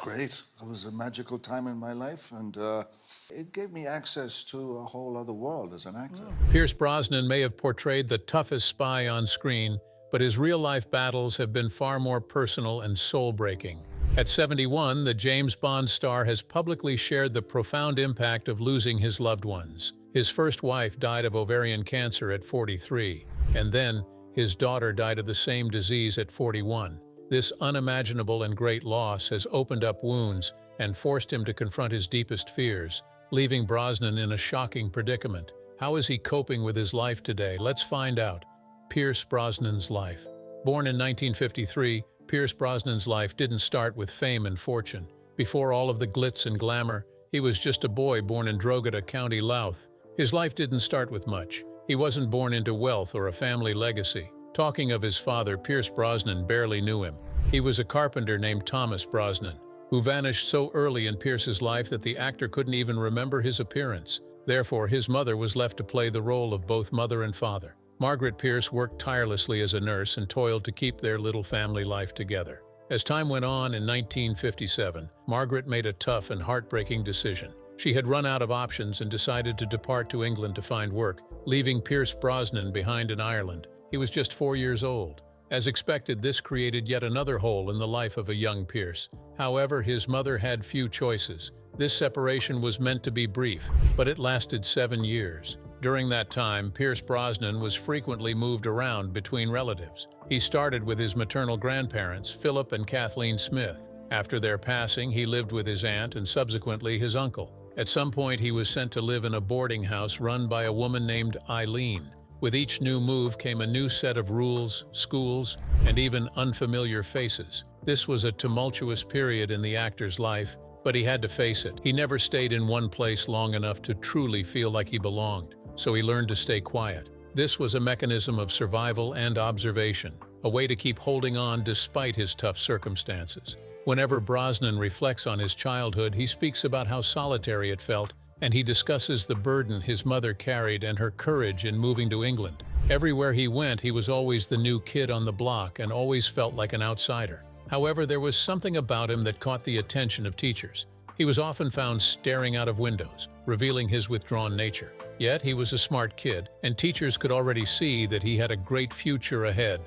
great. It was a magical time in my life, and it gave me access to a whole other world as an actor. Pierce Brosnan may have portrayed the toughest spy on screen, but his real-life battles have been far more personal and soul-breaking. At 71, the James Bond star has publicly shared the profound impact of losing his loved ones. His first wife died of ovarian cancer at 43, and then his daughter died of the same disease at 41. This unimaginable and great loss has opened up wounds and forced him to confront his deepest fears, leaving Brosnan in a shocking predicament. How is he coping with his life today? Let's find out. Pierce Brosnan's life. Born in 1953, Pierce Brosnan's life didn't start with fame and fortune. Before all of the glitz and glamour, he was just a boy born in Drogheda, County Louth. His life didn't start with much. He wasn't born into wealth or a family legacy. Talking of his father, Pierce Brosnan barely knew him. He was a carpenter named Thomas Brosnan, who vanished so early in Pierce's life that the actor couldn't even remember his appearance. Therefore, his mother was left to play the role of both mother and father. Margaret Pierce worked tirelessly as a nurse and toiled to keep their little family life together. As time went on, in 1957, Margaret made a tough and heartbreaking decision. She had run out of options and decided to depart to England to find work, leaving Pierce Brosnan behind in Ireland. He was just 4 years old. As expected, this created yet another hole in the life of a young Pierce. However, his mother had few choices. This separation was meant to be brief, but it lasted 7 years. During that time, Pierce Brosnan was frequently moved around between relatives. He started with his maternal grandparents, Philip and Kathleen Smith. After their passing, he lived with his aunt and subsequently his uncle. At some point, he was sent to live in a boarding house run by a woman named Eileen. With each new move came a new set of rules, schools, and even unfamiliar faces. This was a tumultuous period in the actor's life, but he had to face it. He never stayed in one place long enough to truly feel like he belonged, so he learned to stay quiet. This was a mechanism of survival and observation, a way to keep holding on despite his tough circumstances. Whenever Brosnan reflects on his childhood, he speaks about how solitary it felt, and he discusses the burden his mother carried and her courage in moving to England. Everywhere he went, he was always the new kid on the block and always felt like an outsider. However, there was something about him that caught the attention of teachers. He was often found staring out of windows, revealing his withdrawn nature. Yet he was a smart kid, and teachers could already see that he had a great future ahead.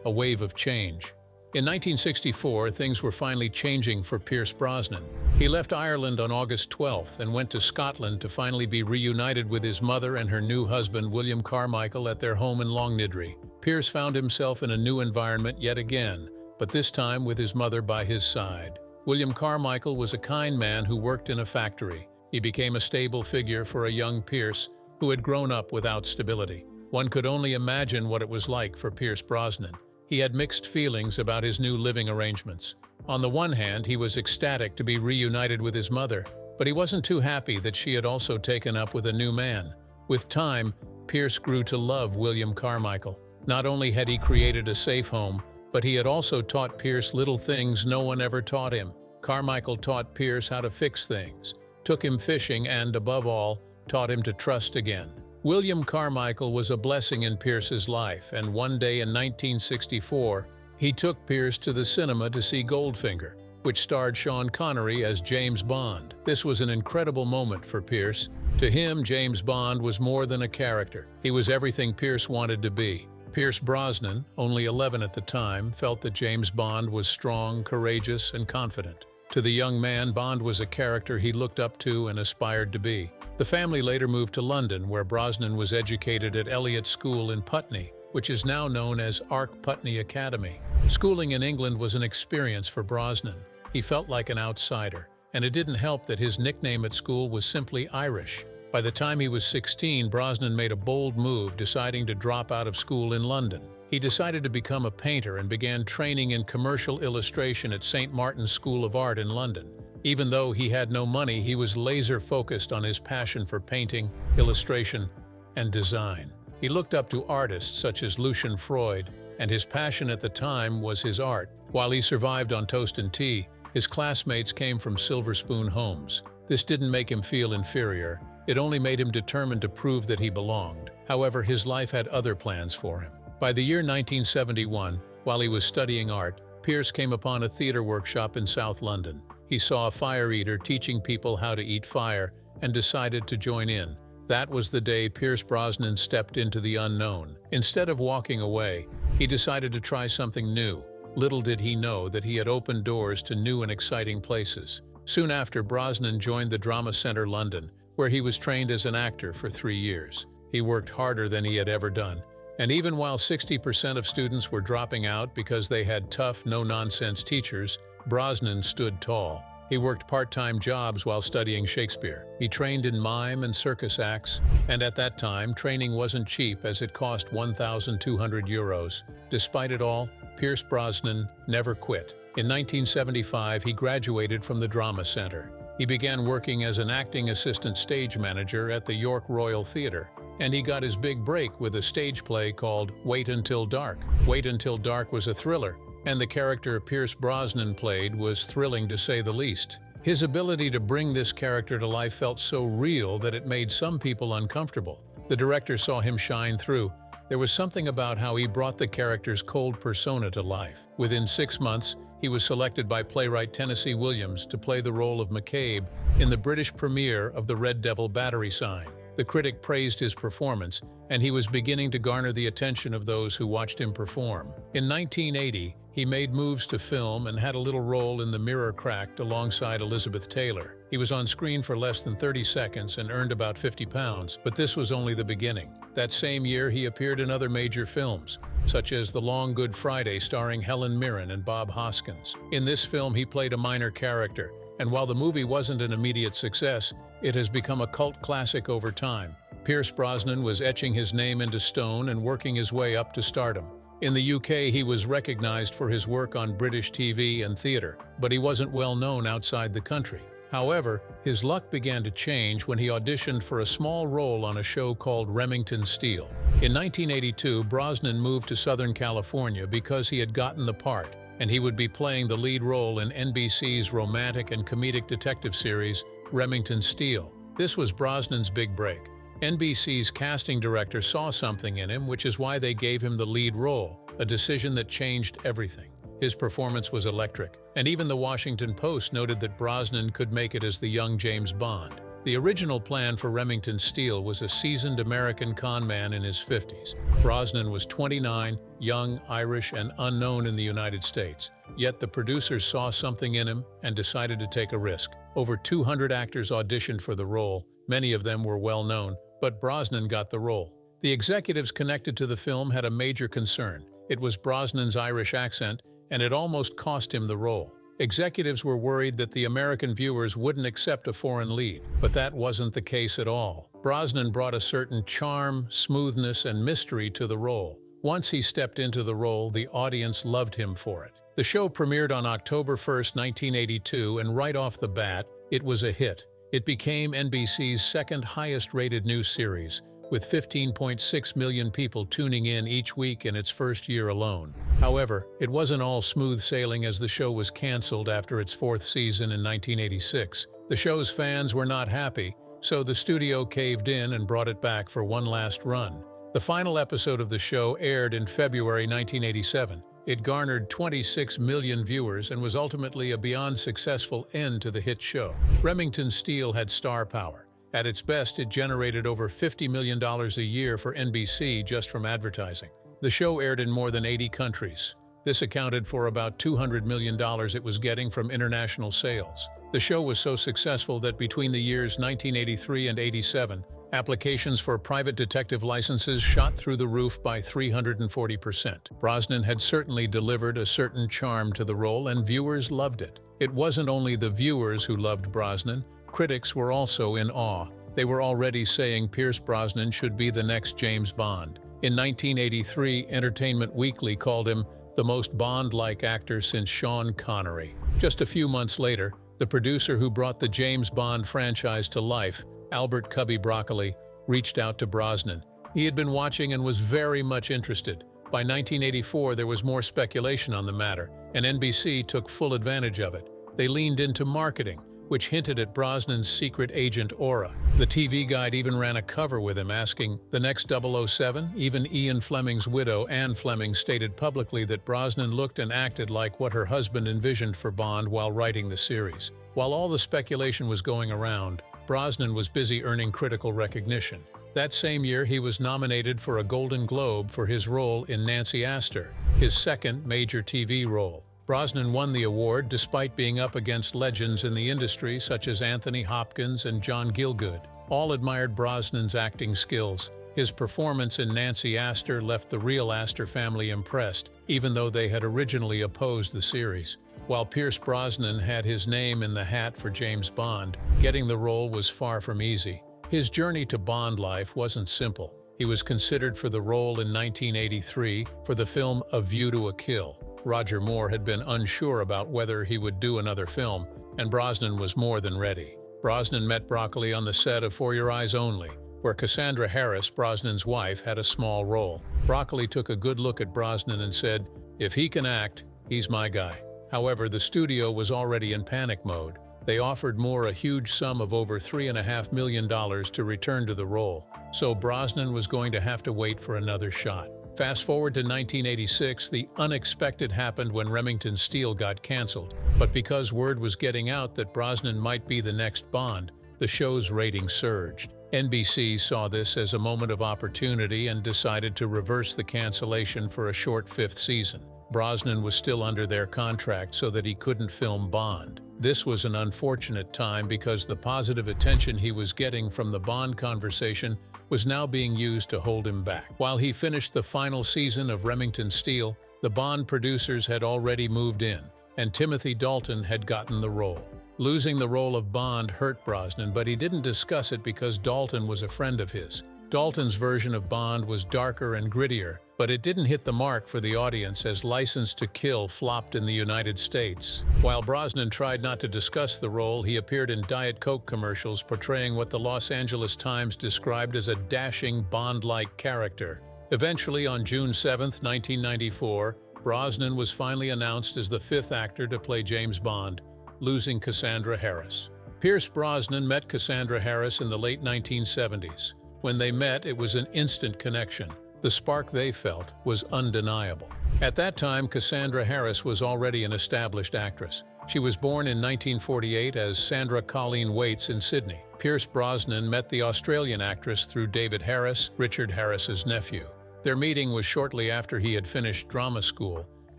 A wave of change. In 1964, things were finally changing for Pierce Brosnan. He left Ireland on August 12th and went to Scotland to finally be reunited with his mother and her new husband, William Carmichael, at their home in Longniddry. Pierce found himself in a new environment yet again, but this time with his mother by his side. William Carmichael was a kind man who worked in a factory. He became a stable figure for a young Pierce who had grown up without stability. One could only imagine what it was like for Pierce Brosnan. He had mixed feelings about his new living arrangements. On the one hand, he was ecstatic to be reunited with his mother, but he wasn't too happy that she had also taken up with a new man. With time, Pierce grew to love William Carmichael. Not only had he created a safe home, but he had also taught Pierce little things no one ever taught him. Carmichael taught Pierce how to fix things, took him fishing, and, above all, taught him to trust again. William Carmichael was a blessing in Pierce's life, and one day in 1964, he took Pierce to the cinema to see Goldfinger, which starred Sean Connery as James Bond. This was an incredible moment for Pierce. To him, James Bond was more than a character. He was everything Pierce wanted to be. Pierce Brosnan, only 11 at the time, felt that James Bond was strong, courageous, and confident. To the young man, Bond was a character he looked up to and aspired to be. The family later moved to London, where Brosnan was educated at Eliot School in Putney, which is now known as Ark Putney Academy. Schooling in England was an experience for Brosnan. He felt like an outsider, and it didn't help that his nickname at school was simply Irish. By the time he was 16, Brosnan made a bold move, deciding to drop out of school in London. He decided to become a painter and began training in commercial illustration at St. Martin's School of Art in London. Even though he had no money, he was laser-focused on his passion for painting, illustration, and design. He looked up to artists such as Lucian Freud, and his passion at the time was his art. While he survived on toast and tea, his classmates came from silver spoon homes. This didn't make him feel inferior. It only made him determined to prove that he belonged. However, his life had other plans for him. By the year 1971, while he was studying art, Pierce came upon a theater workshop in South London. He saw a fire eater teaching people how to eat fire and decided to join in. That was the day Pierce Brosnan stepped into the unknown. Instead of walking away, he decided to try something new. Little did he know that he had opened doors to new and exciting places. Soon after, Brosnan joined the Drama Centre London, where he was trained as an actor for 3 years. He worked harder than he had ever done. And even while 60% of students were dropping out because they had tough, no-nonsense teachers, Brosnan stood tall. He worked part-time jobs while studying Shakespeare. He trained in mime and circus acts, and at that time, training wasn't cheap as it cost €1,200. Despite it all, Pierce Brosnan never quit. In 1975, he graduated from the Drama Centre. He began working as an acting assistant stage manager at the York Royal Theatre, and he got his big break with a stage play called Wait Until Dark. Wait Until Dark was a thriller, and the character Pierce Brosnan played was thrilling to say the least. His ability to bring this character to life felt so real that it made some people uncomfortable. The director saw him shine through. There was something about how he brought the character's cold persona to life. Within 6 months, he was selected by playwright Tennessee Williams to play the role of McCabe in the British premiere of The Red Devil Battery Sign. The critic praised his performance, and he was beginning to garner the attention of those who watched him perform. In 1980, he made moves to film and had a little role in The Mirror Cracked alongside Elizabeth Taylor. He was on screen for less than 30 seconds and earned about £50, but this was only the beginning. That same year, he appeared in other major films, such as The Long Good Friday starring Helen Mirren and Bob Hoskins. In this film, he played a minor character, and while the movie wasn't an immediate success, it has become a cult classic over time. Pierce Brosnan was etching his name into stone and working his way up to stardom. In the UK, he was recognized for his work on British TV and theatre, but he wasn't well known outside the country. However, his luck began to change when he auditioned for a small role on a show called Remington Steele. In 1982, Brosnan moved to Southern California because he had gotten the part, and he would be playing the lead role in NBC's romantic and comedic detective series, Remington Steele. This was Brosnan's big break. NBC's casting director saw something in him, which is why they gave him the lead role, a decision that changed everything. His performance was electric, and even The Washington Post noted that Brosnan could make it as the young James Bond. The original plan for Remington Steele was a seasoned American con man in his 50s. Brosnan was 29, young, Irish, and unknown in the United States. Yet the producers saw something in him and decided to take a risk. Over 200 actors auditioned for the role. Many of them were well known, but Brosnan got the role. The executives connected to the film had a major concern. It was Brosnan's Irish accent, and it almost cost him the role. Executives were worried that the American viewers wouldn't accept a foreign lead, but that wasn't the case at all. Brosnan brought a certain charm, smoothness, and mystery to the role. Once he stepped into the role, the audience loved him for it. The show premiered on October 1, 1982, and right off the bat, it was a hit. It became NBC's second highest-rated new series, with 15.6 million people tuning in each week in its first year alone. However, it wasn't all smooth sailing as the show was canceled after its 4th season in 1986. The show's fans were not happy, so the studio caved in and brought it back for one last run. The final episode of the show aired in February 1987. It garnered 26 million viewers and was ultimately a beyond successful end to the hit show. Remington Steele had star power. At its best, it generated over $50 million a year for NBC just from advertising. The show aired in more than 80 countries. This accounted for about $200 million it was getting from international sales. The show was so successful that between the years 1983 and 87, applications for private detective licenses shot through the roof by 340%. Brosnan had certainly delivered a certain charm to the role, and viewers loved it. It wasn't only the viewers who loved Brosnan. Critics were also in awe. They were already saying Pierce Brosnan should be the next James Bond. In 1983, Entertainment Weekly called him the most Bond-like actor since Sean Connery. Just a few months later, the producer who brought the James Bond franchise to life, Albert Cubby Broccoli, reached out to Brosnan. He had been watching and was very much interested. By 1984, there was more speculation on the matter, and NBC took full advantage of it. They leaned into marketing, which hinted at Brosnan's secret agent aura. The TV Guide even ran a cover with him asking, "The next 007?" Even Ian Fleming's widow, Anne Fleming, stated publicly that Brosnan looked and acted like what her husband envisioned for Bond while writing the series. While all the speculation was going around, Brosnan was busy earning critical recognition. That same year, he was nominated for a Golden Globe for his role in Nancy Astor, his second major TV role. Brosnan won the award despite being up against legends in the industry such as Anthony Hopkins and John Gielgud. All admired Brosnan's acting skills. His performance in Nancy Astor left the real Astor family impressed, even though they had originally opposed the series. While Pierce Brosnan had his name in the hat for James Bond, getting the role was far from easy. His journey to Bond life wasn't simple. He was considered for the role in 1983 for the film A View to a Kill. Roger Moore had been unsure about whether he would do another film, and Brosnan was more than ready. Brosnan met Broccoli on the set of For Your Eyes Only, where Cassandra Harris, Brosnan's wife, had a small role. Broccoli took a good look at Brosnan and said, "If he can act, he's my guy." However, the studio was already in panic mode. They offered Moore a huge sum of over $3.5 million to return to the role, so Brosnan was going to have to wait for another shot. Fast forward to 1986, the unexpected happened when Remington Steele got canceled. But because word was getting out that Brosnan might be the next Bond, the show's ratings surged. NBC saw this as a moment of opportunity and decided to reverse the cancellation for a short fifth season. Brosnan was still under their contract so that he couldn't film Bond. This was an unfortunate time because the positive attention he was getting from the Bond conversation was now being used to hold him back. While he finished the final season of Remington Steele, the Bond producers had already moved in, and Timothy Dalton had gotten the role. Losing the role of Bond hurt Brosnan, but he didn't discuss it because Dalton was a friend of his. Dalton's version of Bond was darker and grittier, but it didn't hit the mark for the audience as License to Kill flopped in the United States. While Brosnan tried not to discuss the role, he appeared in Diet Coke commercials portraying what the Los Angeles Times described as a dashing Bond-like character. Eventually, on June 7, 1994, Brosnan was finally announced as the fifth actor to play James Bond, losing Cassandra Harris. Pierce Brosnan met Cassandra Harris in the late 1970s. When they met, it was an instant connection. The spark they felt was undeniable. At that time, Cassandra Harris was already an established actress. She was born in 1948 as Sandra Colleen Waits in Sydney. Pierce Brosnan met the Australian actress through David Harris, Richard Harris's nephew. Their meeting was shortly after he had finished drama school,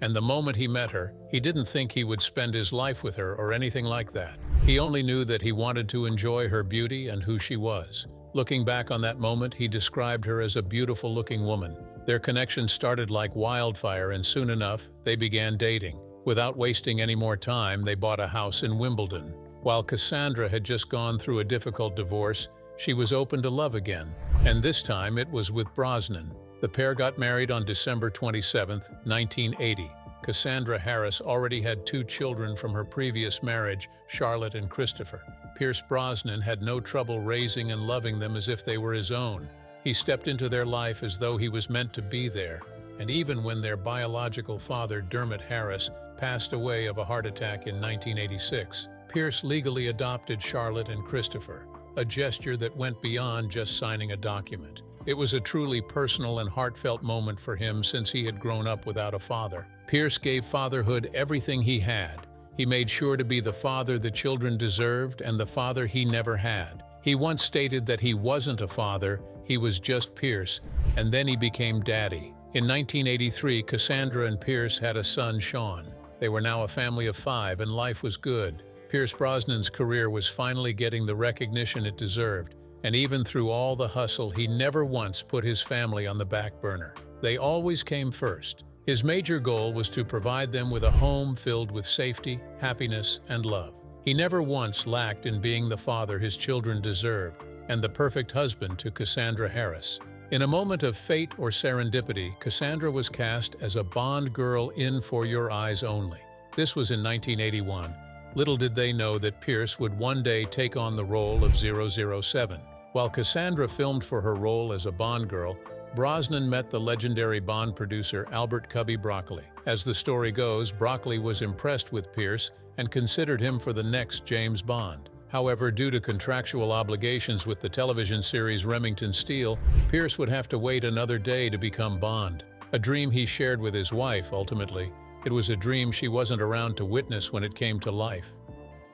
and the moment he met her, he didn't think he would spend his life with her or anything like that. He only knew that he wanted to enjoy her beauty and who she was. Looking back on that moment, he described her as a beautiful-looking woman. Their connection started like wildfire, and soon enough, they began dating. Without wasting any more time, they bought a house in Wimbledon. While Cassandra had just gone through a difficult divorce, she was open to love again, and this time it was with Brosnan. The pair got married on December 27, 1980. Cassandra Harris already had 2 children from her previous marriage, Charlotte and Christopher. Pierce Brosnan had no trouble raising and loving them as if they were his own. He stepped into their life as though he was meant to be there, and even when their biological father, Dermot Harris, passed away of a heart attack in 1986, Pierce legally adopted Charlotte and Christopher, a gesture that went beyond just signing a document. It was a truly personal and heartfelt moment for him since he had grown up without a father. Pierce gave fatherhood everything he had. He made sure to be the father the children deserved and the father he never had. He once stated that he wasn't a father, he was just Pierce, and then he became daddy. In 1983, Cassandra and Pierce had a son, Sean. They were now a family of 5 and life was good. Pierce Brosnan's career was finally getting the recognition it deserved, and even through all the hustle, he never once put his family on the back burner. They always came first. His major goal was to provide them with a home filled with safety, happiness, and love. He never once lacked in being the father his children deserved and the perfect husband to Cassandra Harris. In a moment of fate or serendipity, Cassandra was cast as a Bond girl in For Your Eyes Only. This was in 1981. Little did they know that Pierce would one day take on the role of 007. While Cassandra filmed for her role as a Bond girl, Brosnan met the legendary Bond producer Albert Cubby Broccoli. As the story goes, Broccoli was impressed with Pierce and considered him for the next James Bond. However, due to contractual obligations with the television series Remington Steele, Pierce would have to wait another day to become Bond. A dream he shared with his wife, ultimately. It was a dream she wasn't around to witness when it came to life.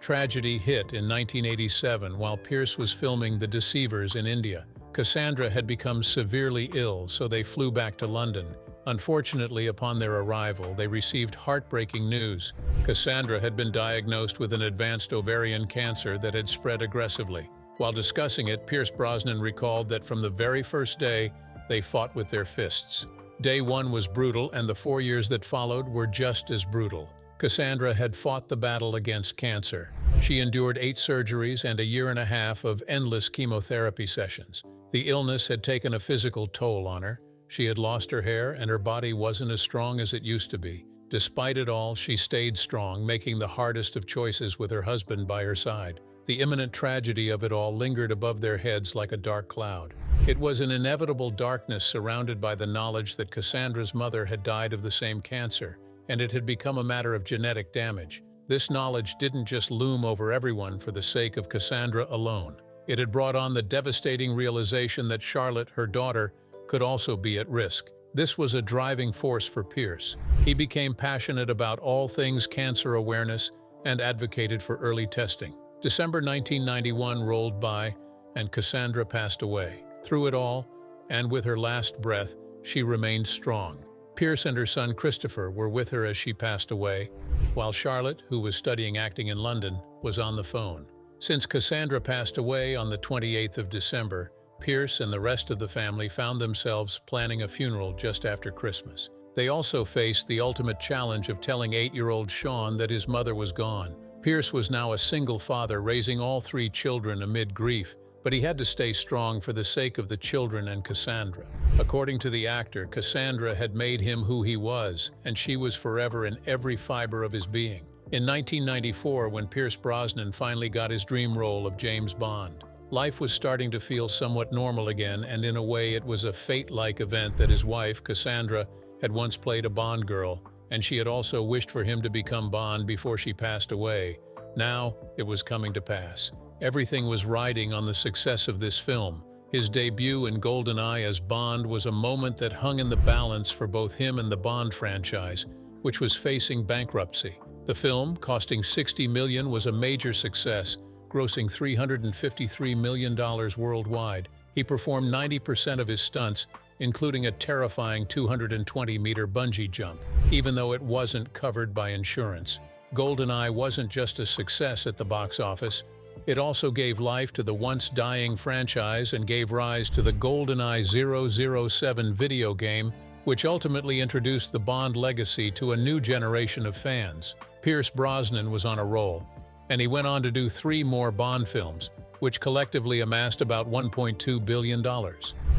Tragedy hit in 1987 while Pierce was filming The Deceivers in India. Cassandra had become severely ill, so they flew back to London. Unfortunately, upon their arrival, they received heartbreaking news. Cassandra had been diagnosed with an advanced ovarian cancer that had spread aggressively. While discussing it, Pierce Brosnan recalled that from the very first day, they fought with their fists. Day one was brutal, and the 4 years that followed were just as brutal. Cassandra had fought the battle against cancer. She endured 8 surgeries and a year and a half of endless chemotherapy sessions. The illness had taken a physical toll on her. She had lost her hair, and her body wasn't as strong as it used to be. Despite it all, she stayed strong, making the hardest of choices with her husband by her side. The imminent tragedy of it all lingered above their heads like a dark cloud. It was an inevitable darkness surrounded by the knowledge that Cassandra's mother had died of the same cancer, and it had become a matter of genetic damage. This knowledge didn't just loom over everyone for the sake of Cassandra alone. It had brought on the devastating realization that Charlotte, her daughter, could also be at risk. This was a driving force for Pierce. He became passionate about all things cancer awareness and advocated for early testing. December 1991 rolled by, and Cassandra passed away. Through it all, and with her last breath, she remained strong. Pierce and her son Christopher were with her as she passed away, while Charlotte, who was studying acting in London, was on the phone. Since Cassandra passed away on the 28th of December, Pierce and the rest of the family found themselves planning a funeral just after Christmas. They also faced the ultimate challenge of telling 8-year-old Sean that his mother was gone. Pierce was now a single father raising all 3 children amid grief, but he had to stay strong for the sake of the children and Cassandra. According to the actor, Cassandra had made him who he was, and she was forever in every fiber of his being. In 1994, when Pierce Brosnan finally got his dream role of James Bond, life was starting to feel somewhat normal again, and in a way it was a fate-like event that his wife, Cassandra, had once played a Bond girl, and she had also wished for him to become Bond before she passed away. Now, it was coming to pass. Everything was riding on the success of this film. His debut in GoldenEye as Bond was a moment that hung in the balance for both him and the Bond franchise, which was facing bankruptcy. The film, costing $60 million, was a major success, grossing $353 million worldwide. He performed 90% of his stunts, including a terrifying 220-meter bungee jump, even though it wasn't covered by insurance. GoldenEye wasn't just a success at the box office. It also gave life to the once-dying franchise and gave rise to the GoldenEye 007 video game, which ultimately introduced the Bond legacy to a new generation of fans. Pierce Brosnan was on a roll, and he went on to do 3 more Bond films, which collectively amassed about $1.2 billion.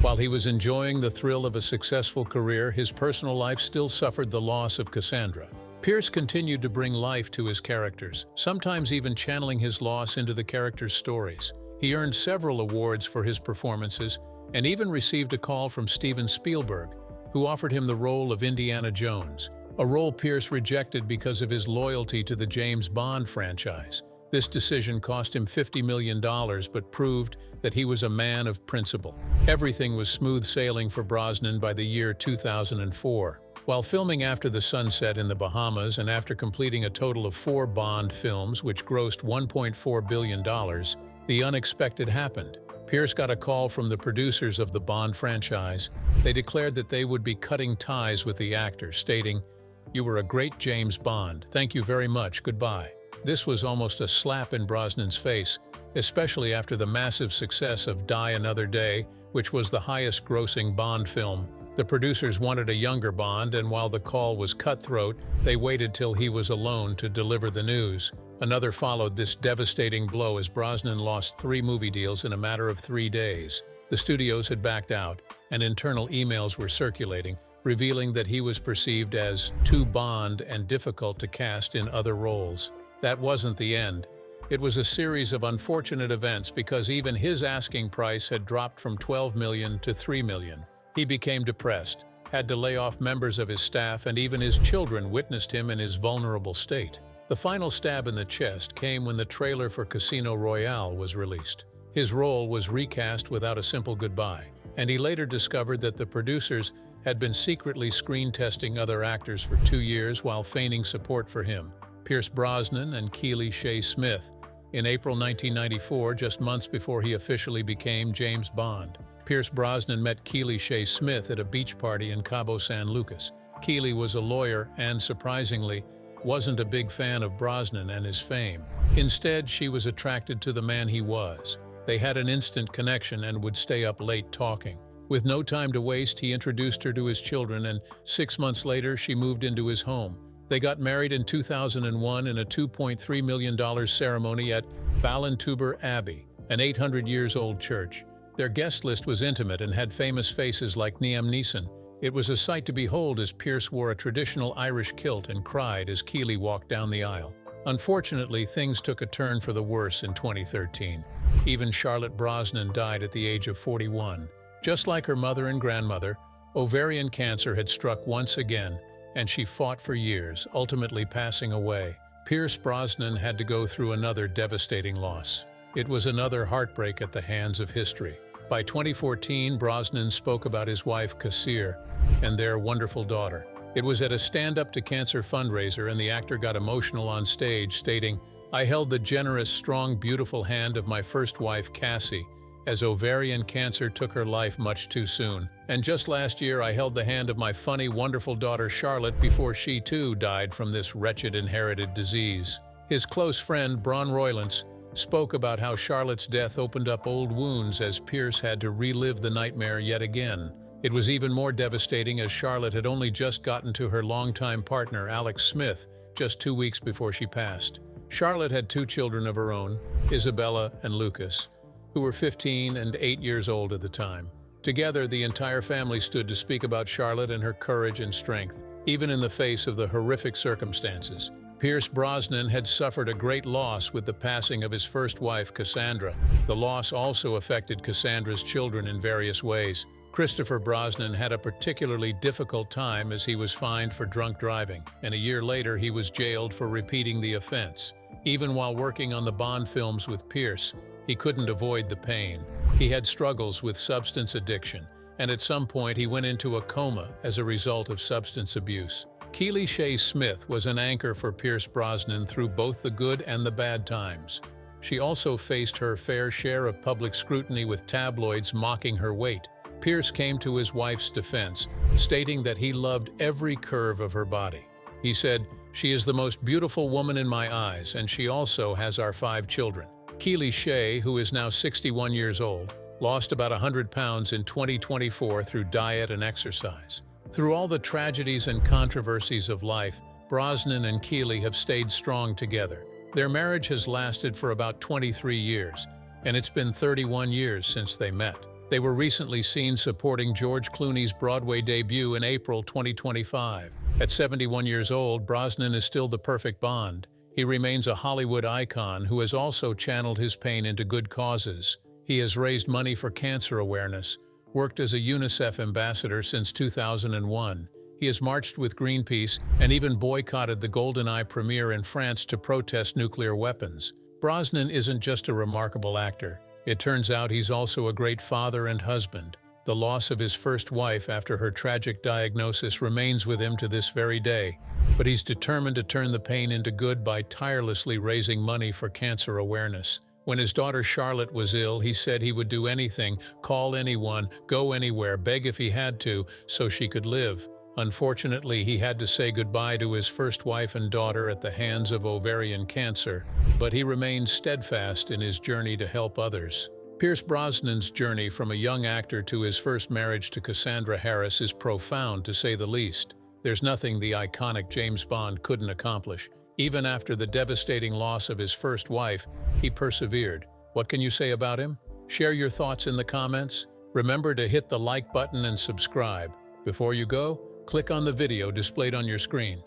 While he was enjoying the thrill of a successful career, his personal life still suffered the loss of Cassandra. Pierce continued to bring life to his characters, sometimes even channeling his loss into the characters' stories. He earned several awards for his performances and even received a call from Steven Spielberg, who offered him the role of Indiana Jones, a role Pierce rejected because of his loyalty to the James Bond franchise. This decision cost him $50 million, but proved that he was a man of principle. Everything was smooth sailing for Brosnan by the year 2004. While filming After the Sunset in the Bahamas and after completing a total of 4 Bond films which grossed $1.4 billion, the unexpected happened. Pierce got a call from the producers of the Bond franchise. They declared that they would be cutting ties with the actor, stating, "You were a great James Bond. Thank you very much. Goodbye." This was almost a slap in Brosnan's face, especially after the massive success of Die Another Day, which was the highest-grossing Bond film. The producers wanted a younger Bond, and while the call was cutthroat, they waited till he was alone to deliver the news. Another followed this devastating blow as Brosnan lost 3 movie deals in a matter of 3 days. The studios had backed out, and internal emails were circulating, revealing that he was perceived as too Bond and difficult to cast in other roles. That wasn't the end. It was a series of unfortunate events because even his asking price had dropped from $12 million to $3 million. He became depressed, had to lay off members of his staff, and even his children witnessed him in his vulnerable state. The final stab in the chest came when the trailer for Casino Royale was released. His role was recast without a simple goodbye, and he later discovered that the producers had been secretly screen testing other actors for 2 years while feigning support for him, Pierce Brosnan and Keely Shaye Smith. In April 1994, just months before he officially became James Bond, Pierce Brosnan met Keely Shaye Smith at a beach party in Cabo San Lucas. Keely was a lawyer and, surprisingly, wasn't a big fan of Brosnan and his fame. Instead, she was attracted to the man he was. They had an instant connection and would stay up late talking. With no time to waste, he introduced her to his children, and 6 months later, she moved into his home. They got married in 2001 in a $2.3 million ceremony at Ballintuber Abbey, an 800-years-old church. Their guest list was intimate and had famous faces like Liam Neeson. It was a sight to behold as Pierce wore a traditional Irish kilt and cried as Keely walked down the aisle. Unfortunately, things took a turn for the worse in 2013. Even Charlotte Brosnan died at the age of 41. Just like her mother and grandmother, ovarian cancer had struck once again, and she fought for years, ultimately passing away. Pierce Brosnan had to go through another devastating loss. It was another heartbreak at the hands of history. By 2014, Brosnan spoke about his wife, Kassir, and their wonderful daughter. It was at a Stand Up to Cancer fundraiser, and the actor got emotional on stage, stating, "I held the generous, strong, beautiful hand of my first wife, Cassie, as ovarian cancer took her life much too soon. And just last year, I held the hand of my funny, wonderful daughter, Charlotte, before she too died from this wretched inherited disease." His close friend, Bron Roylance, spoke about how Charlotte's death opened up old wounds as Pierce had to relive the nightmare yet again. It was even more devastating as Charlotte had only just gotten to her longtime partner, Alex Smith, just 2 weeks before she passed. Charlotte had 2 children of her own, Isabella and Lucas, who were 15 and 8 years old at the time. Together, the entire family stood to speak about Charlotte and her courage and strength, even in the face of the horrific circumstances. Pierce Brosnan had suffered a great loss with the passing of his first wife, Cassandra. The loss also affected Cassandra's children in various ways. Christopher Brosnan had a particularly difficult time as he was fined for drunk driving, and a year later he was jailed for repeating the offense. Even while working on the Bond films with Pierce, he couldn't avoid the pain. He had struggles with substance addiction, and at some point he went into a coma as a result of substance abuse. Keely Shaye Smith was an anchor for Pierce Brosnan through both the good and the bad times. She also faced her fair share of public scrutiny with tabloids mocking her weight. Pierce came to his wife's defense, stating that he loved every curve of her body. He said, "She is the most beautiful woman in my eyes, and she also has our 5 children." Keely Shaye, who is now 61 years old, lost about 100 pounds in 2024 through diet and exercise. Through all the tragedies and controversies of life, Brosnan and Keely have stayed strong together. Their marriage has lasted for about 23 years, and it's been 31 years since they met. They were recently seen supporting George Clooney's Broadway debut in April 2025. At 71 years old, Brosnan is still the perfect Bond. He remains a Hollywood icon who has also channeled his pain into good causes. He has raised money for cancer awareness, worked as a UNICEF ambassador since 2001. He has marched with Greenpeace and even boycotted the GoldenEye premiere in France to protest nuclear weapons. Brosnan isn't just a remarkable actor. It turns out he's also a great father and husband. The loss of his first wife after her tragic diagnosis remains with him to this very day, but he's determined to turn the pain into good by tirelessly raising money for cancer awareness. When his daughter Charlotte was ill, he said he would do anything, call anyone, go anywhere, beg if he had to, so she could live. Unfortunately, he had to say goodbye to his first wife and daughter at the hands of ovarian cancer, but he remains steadfast in his journey to help others. Pierce Brosnan's journey from a young actor to his first marriage to Cassandra Harris is profound, to say the least. There's nothing the iconic James Bond couldn't accomplish. Even after the devastating loss of his first wife, he persevered. What can you say about him? Share your thoughts in the comments. Remember to hit the like button and subscribe. Before you go, click on the video displayed on your screen.